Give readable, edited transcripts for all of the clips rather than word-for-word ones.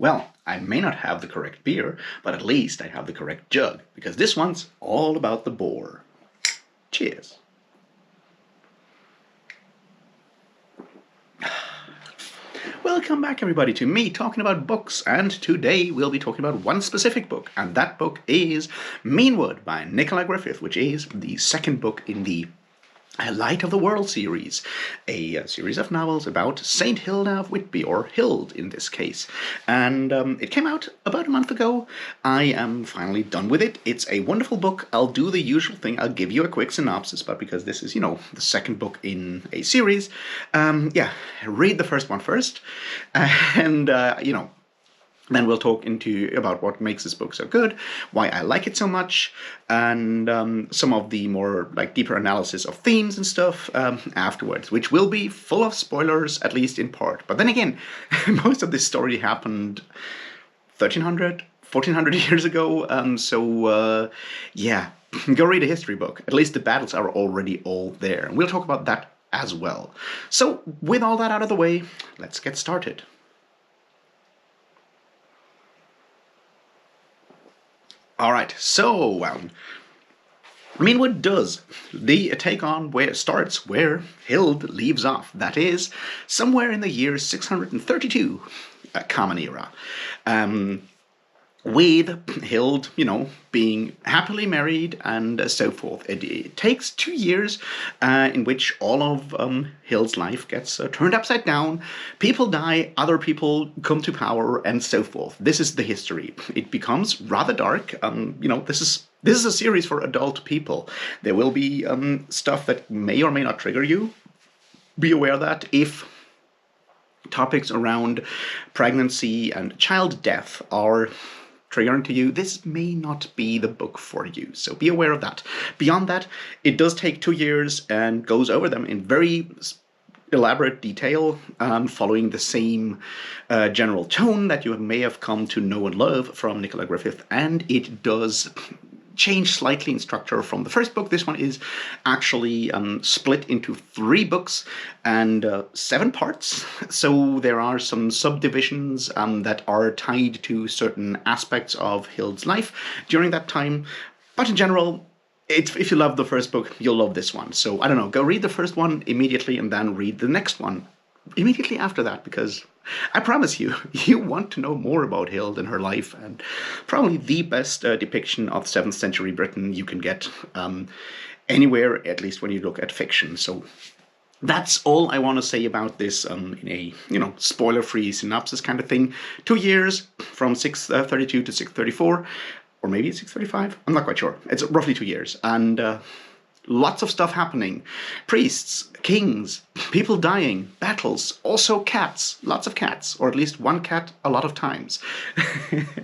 Well, I may not have the correct beer, but at least I have the correct jug, because this one's all about the boar. Cheers. Welcome back, everybody, to me talking about books, and today we'll be talking about one specific book, and that book is Menewood by Nicola Griffith, which is the second book in the Light of the World series, a series of novels about Saint Hilda of Whitby, or Hild in this case. And it came out about a month ago. I am finally done with it. It's a wonderful book. I'll do the usual thing. I'll give you a quick synopsis, but because this is, the second book in a series, read the first one first, and, then we'll talk about what makes this book so good, why I like it so much, and some of the more deeper analysis of themes and stuff afterwards, which will be full of spoilers, at least in part. But then again, most of this story happened 1300, 1400 years ago, go read a history book. At least the battles are already all there, and we'll talk about that as well. So, with all that out of the way, let's get started. Alright, so, Menewood does the take on where it starts, where Hild leaves off. That is, somewhere in the year 632 Common Era. With Hild, being happily married and so forth. It takes 2 years in which all of Hild's life gets turned upside down. People die, other people come to power, and so forth. This is the history. It becomes rather dark. This is a series for adult people. There will be stuff that may or may not trigger you. Be aware that if topics around pregnancy and child death are triggering to you, this may not be the book for you, so be aware of that. Beyond that, it does take 2 years and goes over them in very elaborate detail, following the same general tone that you may have come to know and love from Nicola Griffith, and it does change slightly in structure from the first book. This one is actually split into 3 books and 7 parts. So there are some subdivisions that are tied to certain aspects of Hild's life during that time. But in general, if you love the first book, you'll love this one. So I don't know, go read the first one immediately and then read the next one immediately after that, because I promise you, you want to know more about Hild and her life, and probably the best depiction of 7th century Britain you can get anywhere, at least when you look at fiction. So that's all I want to say about this in a, spoiler-free synopsis kind of thing. 2 years, from 632 to 634, or maybe it's 635, I'm not quite sure. It's roughly 2 years, and lots of stuff happening. Priests, kings, people dying, battles, also cats, lots of cats, or at least one cat a lot of times,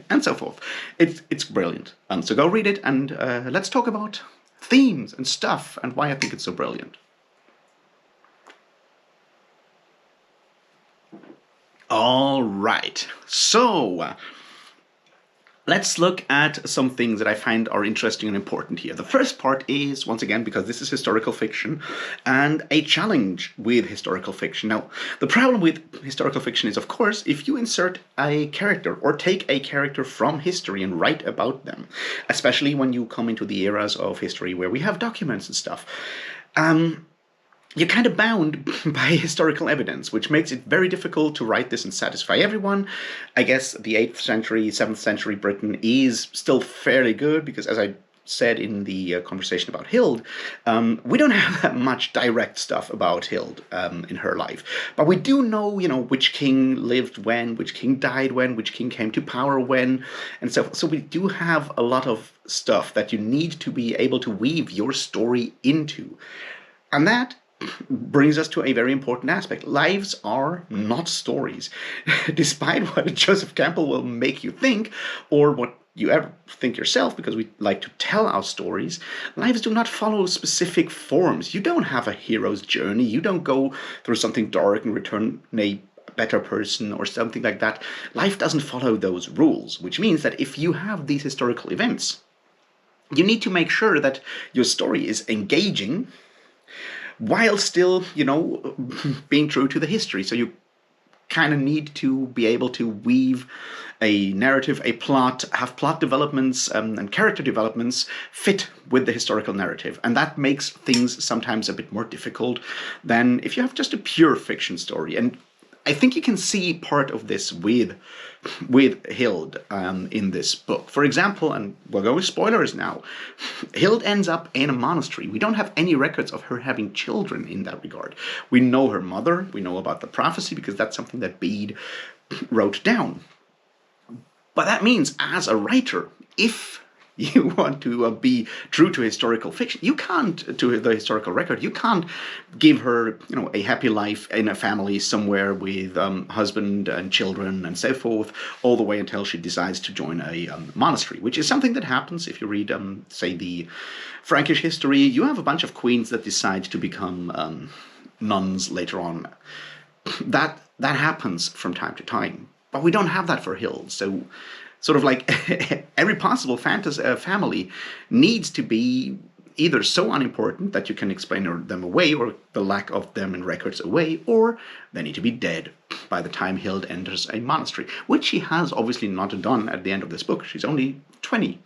and so forth. It's brilliant. So go read it, and let's talk about themes and stuff and why I think it's so brilliant. All right, so let's look at some things that I find are interesting and important here. The first part is, once again, because this is historical fiction, and a challenge with historical fiction. Now, the problem with historical fiction is, of course, if you insert a character or take a character from history and write about them, especially when you come into the eras of history where we have documents and stuff, you're kind of bound by historical evidence, which makes it very difficult to write this and satisfy everyone. I guess the 8th century, 7th century Britain is still fairly good, because as I said in the conversation about Hild, we don't have that much direct stuff about Hild in her life. But we do know, which king lived when, which king died when, which king came to power when, and so we do have a lot of stuff that you need to be able to weave your story into. And that brings us to a very important aspect. Lives are not stories. Despite what Joseph Campbell will make you think, or what you ever think yourself, because we like to tell our stories, lives do not follow specific forms. You don't have a hero's journey. You don't go through something dark and return a better person or something like that. Life doesn't follow those rules, which means that if you have these historical events, you need to make sure that your story is engaging while still, being true to the history. So you kind of need to be able to weave a narrative, a plot, have plot developments and character developments fit with the historical narrative. And that makes things sometimes a bit more difficult than if you have just a pure fiction story. And I think you can see part of this with Hild in this book. For example, and we'll go with spoilers now, Hild ends up in a monastery. We don't have any records of her having children in that regard. We know her mother, we know about the prophecy because that's something that Bede wrote down. But that means, as a writer, if you want to be true to historical fiction, you can't, to the historical record, you can't give her, a happy life in a family somewhere with husband and children and so forth, all the way until she decides to join a monastery, which is something that happens if you read, say, the Frankish history. You have a bunch of queens that decide to become nuns later on. That happens from time to time. But we don't have that for Hild, so sort of like every possible family needs to be either so unimportant that you can explain them away, or the lack of them in records away, or they need to be dead by the time Hild enters a monastery, which she has obviously not done at the end of this book. She's only 20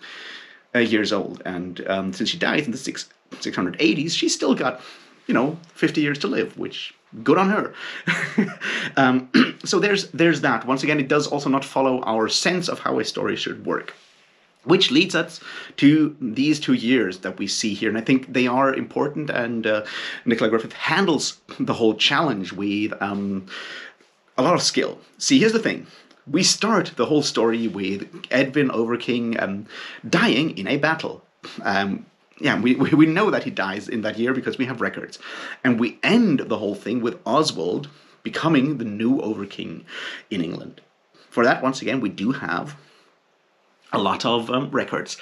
years old, and since she dies in the 680s, she's still got 50 years to live, which, good on her. So there's that. Once again, it does also not follow our sense of how a story should work, which leads us to these 2 years that we see here. And I think they are important, and Nicola Griffith handles the whole challenge with a lot of skill. See, here's the thing. We start the whole story with Edwin Overking dying in a battle. We know that he dies in that year because we have records. And we end the whole thing with Oswald becoming the new Overking in England. For that, once again, we do have a lot of records.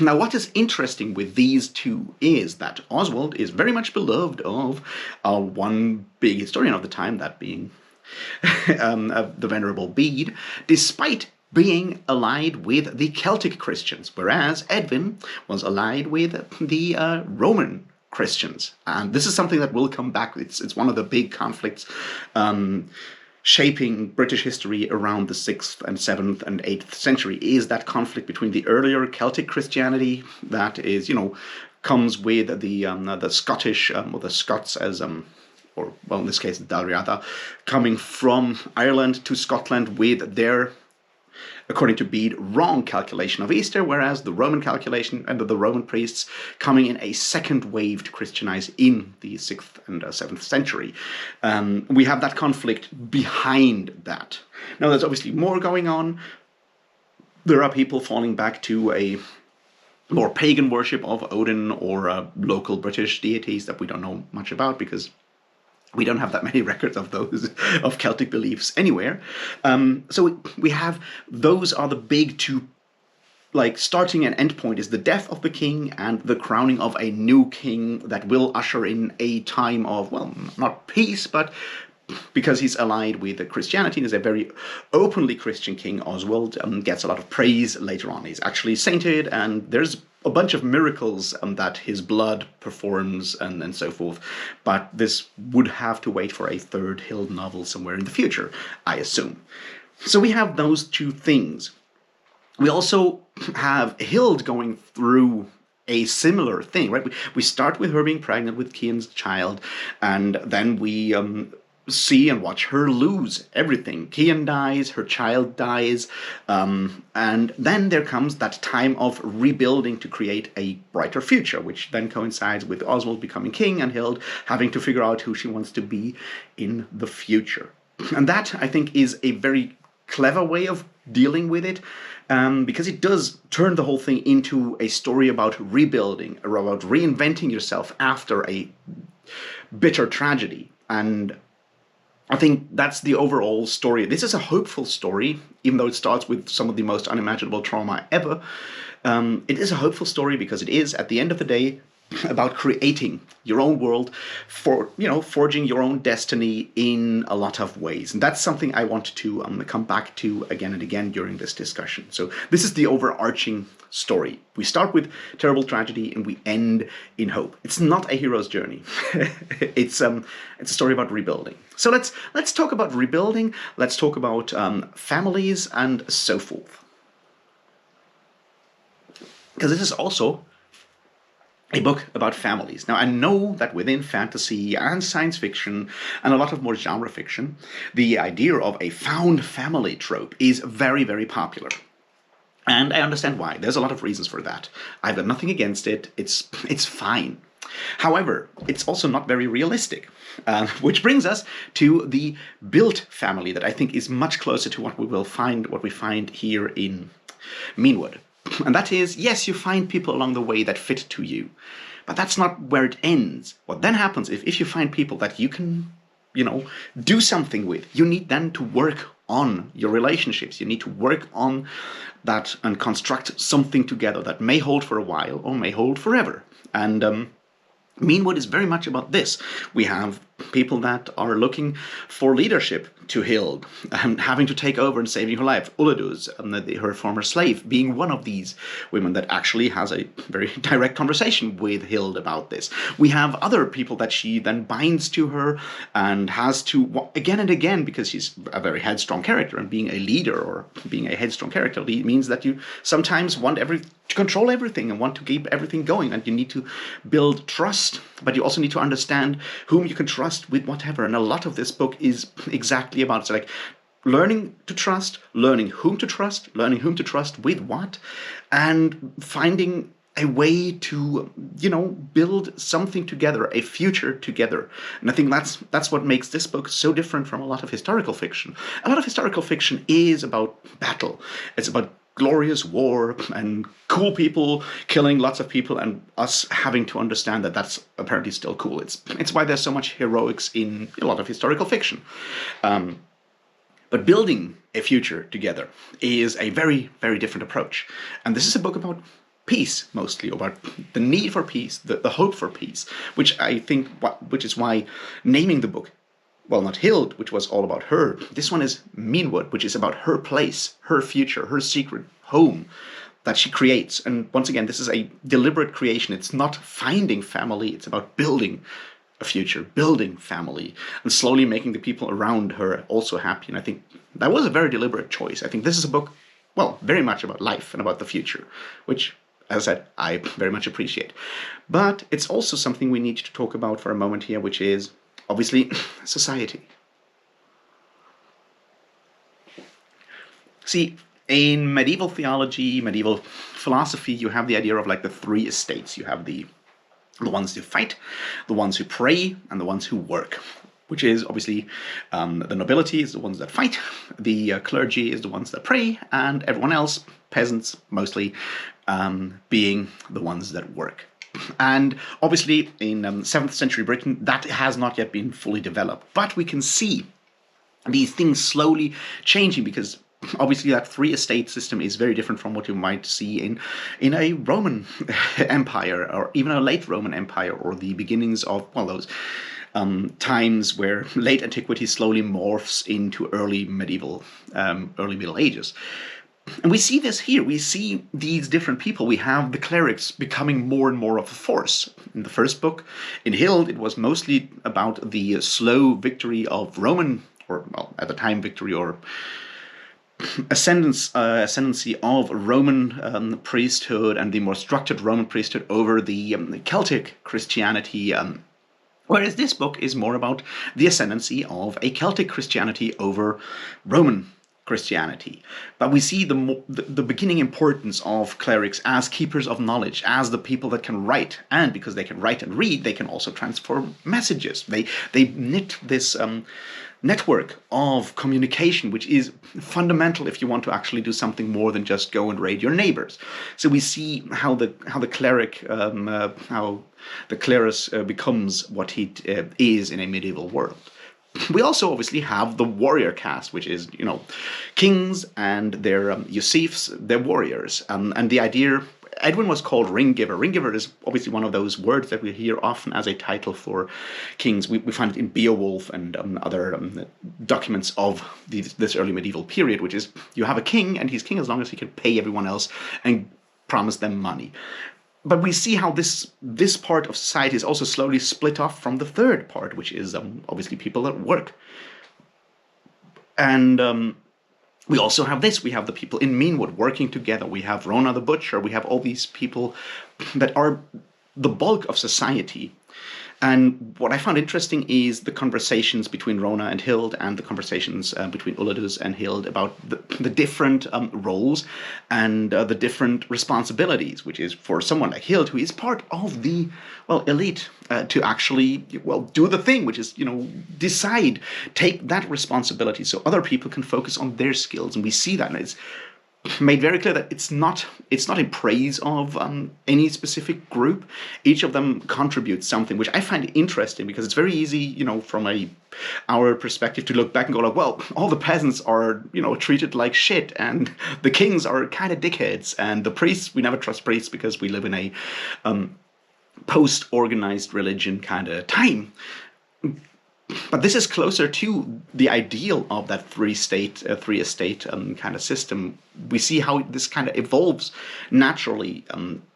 Now, what is interesting with these two is that Oswald is very much beloved of one big historian of the time, that being the Venerable Bede, despite being allied with the Celtic Christians, whereas Edwin was allied with the Roman Christians. And this is something that will come back. It's one of the big conflicts shaping British history around the 6th and 7th and 8th century, is that conflict between the earlier Celtic Christianity that is, comes with the Scottish, or the Scots as or well, in this case, Dalriada, coming from Ireland to Scotland with their, according to Bede, wrong calculation of Easter, whereas the Roman calculation and the Roman priests coming in a second wave to Christianize in the 6th and 7th century. We have that conflict behind that. Now, there's obviously more going on. There are people falling back to a more pagan worship of Odin or local British deities that we don't know much about because we don't have that many records of those, of Celtic beliefs anywhere. So we have, those are the big two, like, starting and end point is the death of the king and the crowning of a new king that will usher in a time of, well, not peace, but because he's allied with Christianity and is a very openly Christian king, Oswald gets a lot of praise later on. He's actually sainted, and there's a bunch of miracles that his blood performs and so forth. But this would have to wait for a third Hild novel somewhere in the future, I assume. So we have those two things. We also have Hild going through a similar thing, right? We start with her being pregnant with Cian's child, and then we see and watch her lose everything. Cian dies, her child dies, and then there comes that time of rebuilding to create a brighter future, which then coincides with Oswald becoming king and Hild having to figure out who she wants to be in the future. And that, I think, is a very clever way of dealing with it, because it does turn the whole thing into a story about rebuilding, or about reinventing yourself after a bitter tragedy. And I think that's the overall story. This is a hopeful story, even though it starts with some of the most unimaginable trauma ever. It is a hopeful story because it is, at the end of the day, about creating your own world, for forging your own destiny in a lot of ways. And that's something I want to come back to again and again during this discussion. So this is the overarching story. We start with terrible tragedy and we end in hope. It's not a hero's journey. It's a story about rebuilding. So let's talk about rebuilding. Let's talk about families and so forth, because this is also a book about families. Now, I know that within fantasy and science fiction and a lot of more genre fiction, the idea of a found family trope is very, very popular. And I understand why. There's a lot of reasons for that. I've got nothing against it. It's fine. However, it's also not very realistic, which brings us to the built family that I think is much closer to what we find here in Menewood. And that is, yes, you find people along the way that fit to you, but that's not where it ends. What then happens if you find people that you can, do something with, you need then to work on your relationships. You need to work on that and construct something together that may hold for a while or may hold forever. And Menewood is very much about this. We have people that are looking for leadership to Hild, having to take over and saving her life. Uladuz, her former slave, being one of these women that actually has a very direct conversation with Hild about this. We have other people that she then binds to her and has to, again and again, because she's a very headstrong character, and being a leader or being a headstrong character means that you sometimes want to control everything and want to keep everything going, and you need to build trust, but you also need to understand whom you can trust with whatever. And a lot of this book is exactly about it. So like learning to trust, learning whom to trust with what, and finding a way to, build something together, a future together. And I think that's what makes this book so different from a lot of historical fiction. A lot of historical fiction is about battle. It's about glorious war and cool people killing lots of people, and us having to understand that that's apparently still cool. It's why there's so much heroics in a lot of historical fiction. But building a future together is a very, very different approach. And this is a book about peace, mostly, about the need for peace, the hope for peace, which is why naming the book, well, not Hild, which was all about her. This one is Menewood, which is about her place, her future, her secret home that she creates. And once again, this is a deliberate creation. It's not finding family. It's about building a future, building family, and slowly making the people around her also happy. And I think that was a very deliberate choice. I think this is a book, well, very much about life and about the future, which, as I said, I very much appreciate. But it's also something we need to talk about for a moment here, which is obviously society. See, in medieval theology, medieval philosophy, you have the idea of like the three estates. You have the ones who fight, the ones who pray, and the ones who work, which is obviously the nobility is the ones that fight, the clergy is the ones that pray, and everyone else, peasants mostly, being the ones that work. And obviously in 7th century Britain, that has not yet been fully developed. But we can see these things slowly changing, because obviously that three estate system is very different from what you might see in a Roman Empire, or even a late Roman Empire, or the beginnings of, well, those times where late antiquity slowly morphs into early Middle Ages. And we see this here. We see these different people. We have the clerics becoming more and more of a force. In the first book, in Hild, it was mostly about the slow victory of Roman, or well, at the time victory or ascendancy of Roman priesthood and the more structured Roman priesthood over the Celtic Christianity. Whereas this book is more about the ascendancy of a Celtic Christianity over Roman Christianity. But we see the beginning importance of clerics as keepers of knowledge, as the people that can write, and because they can write and read, they can also transform messages. They knit this network of communication, which is fundamental if you want to actually do something more than just go and raid your neighbors. So we see how the cleric, how the clerus becomes what he is in a medieval world. We also obviously have the warrior caste, which is, kings and their Yusufs, their warriors. And the idea, Edwin was called Ringgiver. Ringgiver is obviously one of those words that we hear often as a title for kings. We find it in Beowulf and other documents of this early medieval period, which is you have a king, and he's king as long as he can pay everyone else and promise them money. But we see how this part of society is also slowly split off from the third part, which is obviously people that work. And we also have this. We have the people in Menewood working together. We have Rona the butcher. We have all these people that are the bulk of society. And what I found interesting is the conversations between Rona and Hild, and the conversations between Uladus and Hild about the different roles and the different responsibilities, which is for someone like Hild, who is part of the, elite, to actually, do the thing, which is, decide, take that responsibility so other people can focus on their skills. And we see that, and it's made very clear that it's not in praise of any specific group. Each of them contributes something, which I find interesting, because it's very easy, from our perspective, to look back and go like, well, all the peasants are, treated like shit, and the kings are kind of dickheads, and the priests, we never trust priests because we live in a post-organized religion kind of time. But this is closer to the ideal of that three estate kind of system. We see how this kind of evolves naturally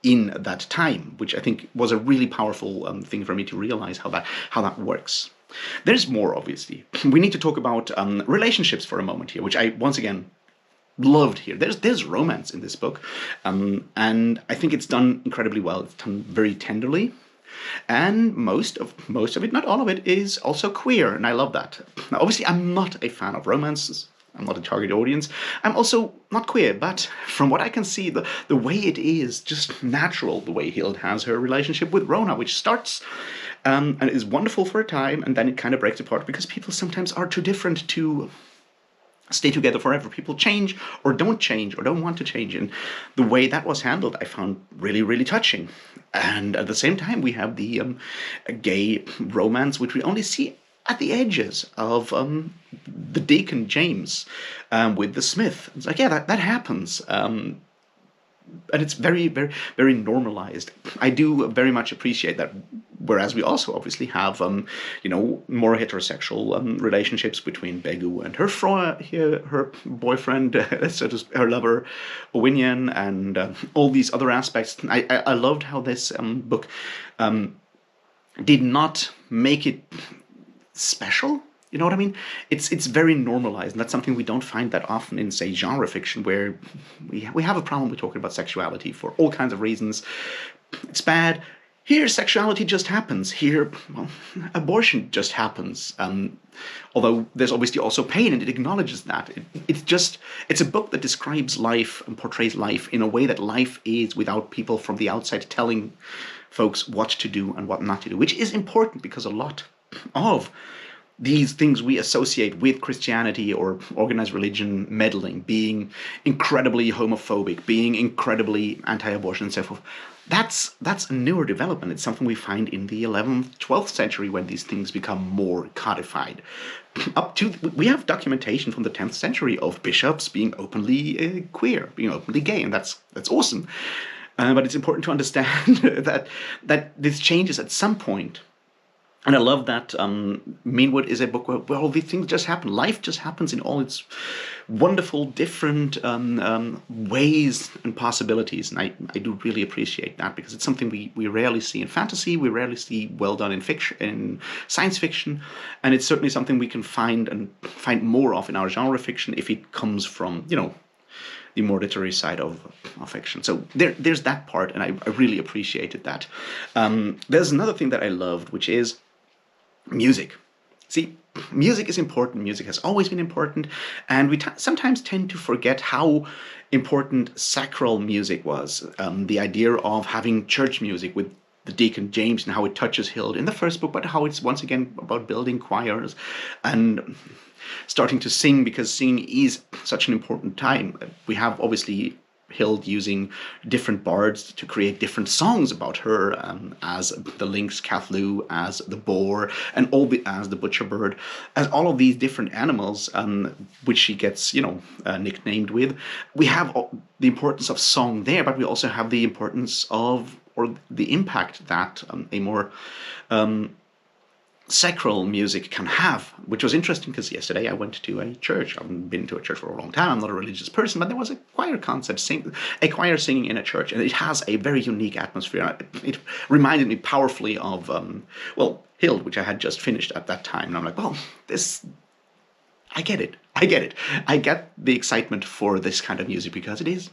in that time, which I think was a really powerful thing for me to realize how that works. There's more, obviously. We need to talk about relationships for a moment here, which I once again loved here. There's romance in this book, and I think it's done incredibly well. It's done very tenderly. And most of it, not all of it, is also queer, and I love that. Now, obviously, I'm not a fan of romances. I'm not a target audience. I'm also not queer, but from what I can see, the way it is just natural, the way Hild has her relationship with Rona, which starts and is wonderful for a time, and then it kind of breaks apart because people sometimes are too different to stay together forever. People change or don't want to change, and the way that was handled I found really, really touching. And at the same time, we have the gay romance, which we only see at the edges of the Deacon James with the Smith. It's like, yeah, that happens. And it's very, very, very normalized. I do very much appreciate that. Whereas we also obviously have, more heterosexual relationships between Begu and her boyfriend, her lover, Owinian, and all these other aspects. I loved how this book did not make it special. You know what I mean? It's very normalized, and that's something we don't find that often in, say, genre fiction, where we have a problem with talking about sexuality for all kinds of reasons. It's bad. Here, sexuality just happens. Here, abortion just happens. Although there's obviously also pain, and it acknowledges that. It's a book that describes life and portrays life in a way that life is, without people from the outside telling folks what to do and what not to do, which is important because a lot of these things we associate with Christianity or organized religion meddling, being incredibly homophobic, being incredibly anti-abortion and so forth, that's a newer development. It's something we find in the 11th, 12th century when these things become more codified. We have documentation from the 10th century of bishops being openly queer, being openly gay, and that's awesome. But it's important to understand that this changes at some point. And I love that Menewood is a book where all these things just happen. Life just happens in all its wonderful, different ways and possibilities. And I do really appreciate that, because it's something we rarely see in fantasy, we rarely see well done in fiction, in science fiction, and it's certainly something we can find more of in our genre fiction if it comes from, the more literary side of fiction. So there's that part, and I really appreciated that. There's another thing that I loved, which is music. See, music is important. Music has always been important, and we sometimes tend to forget how important sacral music was. The idea of having church music with the Deacon James and how it touches Hild in the first book, but how it's once again about building choirs and starting to sing, because singing is such an important time. We have obviously Hild using different bards to create different songs about her, as the lynx Cathlu, as the boar, and as the butcher bird, as all of these different animals, which she gets, nicknamed with. We have the importance of song there, but we also have the importance of, or the impact that a more sacral music can have, which was interesting because yesterday I went to a church. I haven't been to a church for a long time. I'm not a religious person, but there was a choir concert, a choir singing in a church, and it has a very unique atmosphere. It reminded me powerfully of, Hild, which I had just finished at that time, and I'm like, well, I get it. I get the excitement for this kind of music because it's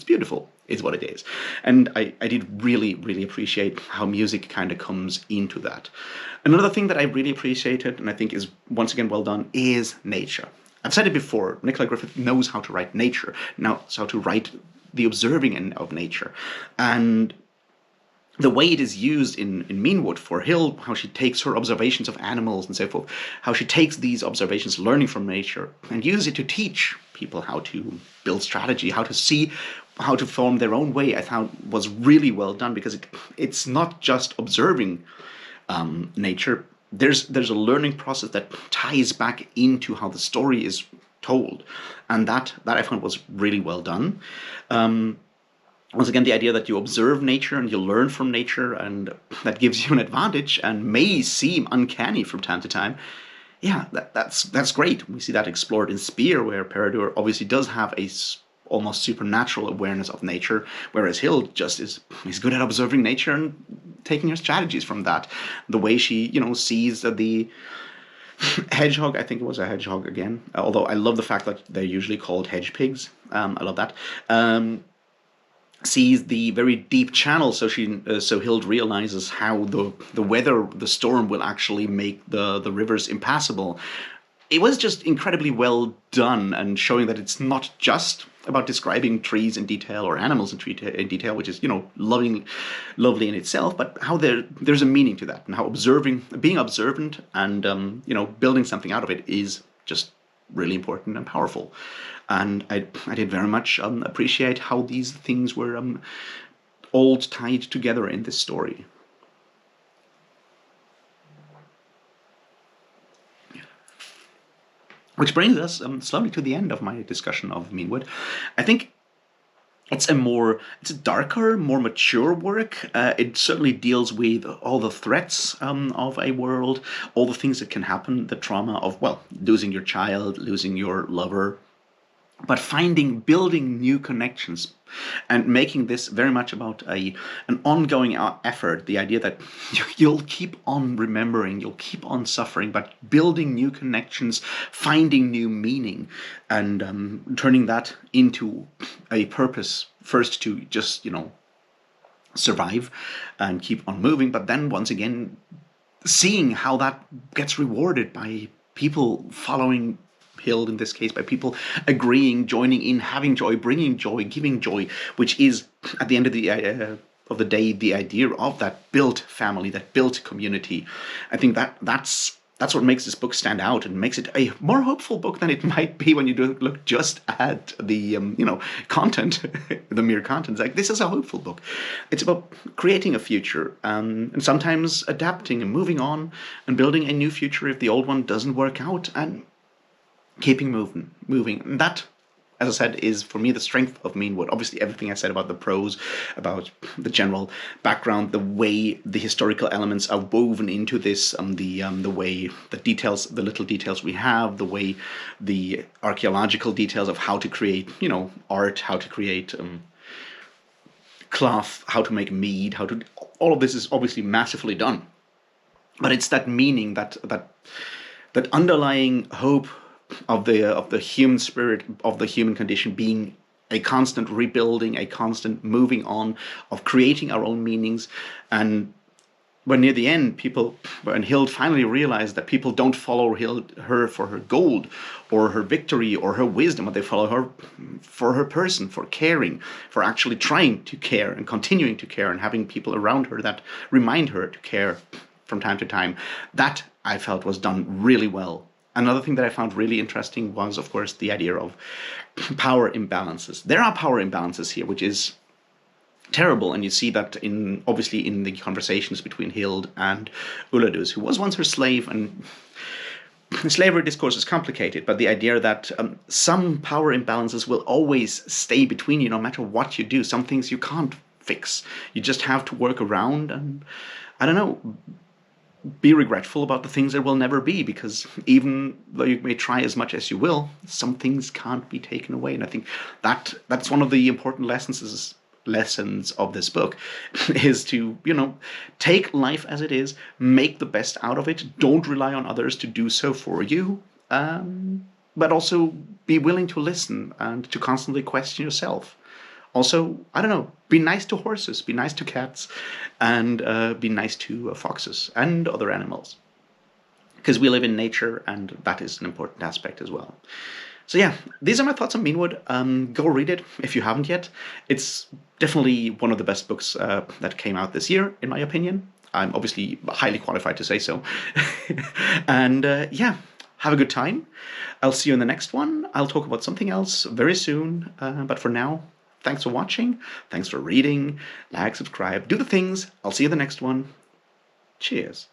beautiful, is what it is. And I did really, really appreciate how music kind of comes into that. Another thing that I really appreciated, and I think is once again well done, is nature. I've said it before, Nicola Griffith knows how to write nature, knows how to write the observing of nature. And the way it is used in Menewood for Hild, how she takes her observations of animals and so forth, how she takes these observations, learning from nature, and uses it to teach people how to build strategy, how to see, how to form their own way, I thought was really well done, because it's not just observing nature. There's a learning process that ties back into how the story is told, and that I found was really well done. Once again, the idea that you observe nature and you learn from nature, and that gives you an advantage and may seem uncanny from time to time. Yeah, that's great. We see that explored in Spear, where Peredur obviously does have a almost supernatural awareness of nature, whereas Hild just is good at observing nature and taking her strategies from that. The way she, sees the hedgehog, I think it was a hedgehog again, although I love the fact that they're usually called hedge pigs. I love that. Sees the very deep channel, so Hild realizes how the weather, the storm, will actually make the rivers impassable. It was just incredibly well done, and showing that it's not just about describing trees in detail or animals in detail, which is lovely in itself, but how there's a meaning to that, and how being observant and building something out of it is just really important and powerful. And I did very much appreciate how these things were all tied together in this story. Which brings us slowly to the end of my discussion of Menewood. I think it's a darker, more mature work. It certainly deals with all the threats of a world, all the things that can happen, the trauma of, losing your child, losing your lover, but building new connections, and making this very much about an ongoing effort. The idea that you'll keep on remembering, you'll keep on suffering, but building new connections, finding new meaning, and turning that into a purpose, first to just, survive and keep on moving, but then once again, seeing how that gets rewarded by people following Hild, in this case, by people agreeing, joining in, having joy, bringing joy, giving joy, which is, at the end of the day, the idea of that built family, that built community. I think that's what makes this book stand out and makes it a more hopeful book than it might be when you look just at the content, the mere content. It's like, this is a hopeful book. It's about creating a future, and sometimes adapting and moving on and building a new future if the old one doesn't work out, and keeping moving. And that, as I said, is for me the strength of Menewood. Obviously, everything I said about the prose, about the general background, the way the historical elements are woven into this, the way the little details we have, the way the archaeological details of how to create, art, how to create cloth, how to make mead, all of this is obviously massively done. But it's that meaning, that underlying hope of the human spirit, of the human condition, being a constant rebuilding, a constant moving on, of creating our own meanings. And when near the end, when Hild finally realized that people don't follow her for her gold or her victory or her wisdom, but they follow her for her person, for caring, for actually trying to care and continuing to care, and having people around her that remind her to care from time to time. That, I felt, was done really well. Another thing that I found really interesting was, of course, the idea of power imbalances. There are power imbalances here, which is terrible, and you see that obviously in the conversations between Hild and Uladus, who was once her slave, and slavery discourse is complicated, but the idea that some power imbalances will always stay between you no matter what you do. Some things you can't fix. You just have to work around and, I don't know, be regretful about the things there will never be, because even though you may try as much as you will, some things can't be taken away. And I think that's one of the important lessons of this book, is to, take life as it is, make the best out of it, don't rely on others to do so for you, but also be willing to listen and to constantly question yourself. Also, I don't know, be nice to horses, be nice to cats, and be nice to foxes and other animals, because we live in nature, and that is an important aspect as well. So yeah, these are my thoughts on Menewood. Go read it if you haven't yet. It's definitely one of the best books that came out this year, in my opinion. I'm obviously highly qualified to say so. And yeah, have a good time. I'll see you in the next one. I'll talk about something else very soon. But for now, thanks for watching. Thanks for reading. Like, subscribe, do the things. I'll see you in the next one. Cheers.